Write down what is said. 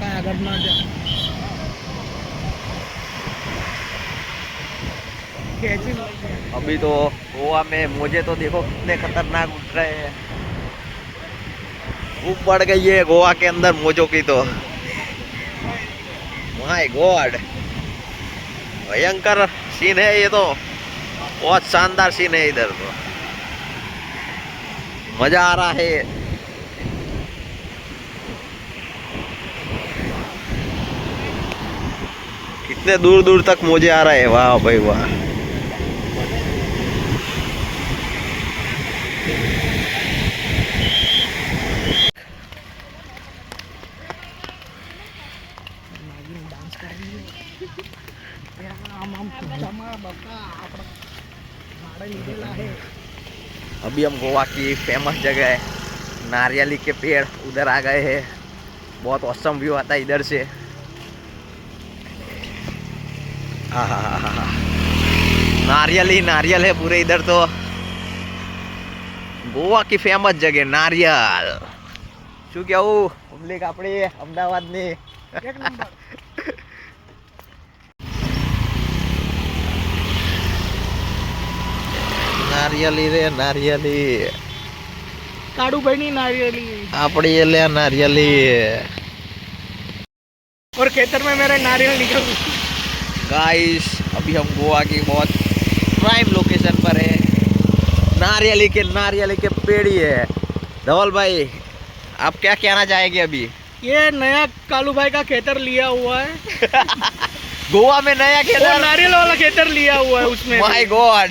કાંઈ આગળ ના જાય. ખેંચી લો. अभी तो गोवा में मुझे तो देखो कितने खतरनाक उठ रहे हैं. धूप बढ़ गई है गोवा के अंदर मोजों की तो. माय गॉड, भयंकर सीन है ये तो. बहुत शानदार सीन है इधर तो. मजा आ रहा है. कितने दूर दूर तक मोजे आ रहे हैं. वाह भाई वाह. ડાન્સ કરી આમ આમ ચમા બકા આપણે મારે લીધેલા है. अभी हम गोवा की फेमस जगह है नारियली के पेड़ उधर आ गए हैं. बहुत औसम व्यू आता है इधर से. आहा, नारियल ही नारियल है पूरे इधर तो. गोवा की फेमस जगह नारियल. શું કેવું પબ્લિક આપણી અમદાવાદની. એક નંબર. નારિયેલી રે નારિયેલી. કાળુભાઈની नारियली આપણી એટલે નારિયેલી. और खेतर में मेरे नारियल निकल. गाइस अभी हम गोवा की बहुत प्राइम लोकेशन पर है. नारियली के पेड़ ही है. धवल भाई आप क्या कहना चाहेंगे अभी? ये नया कालू भाई का खेतर लिया हुआ है. गोवा में नया वो खेतर. नारियल वाला खेतर लिया हुआ है उसमें. My God.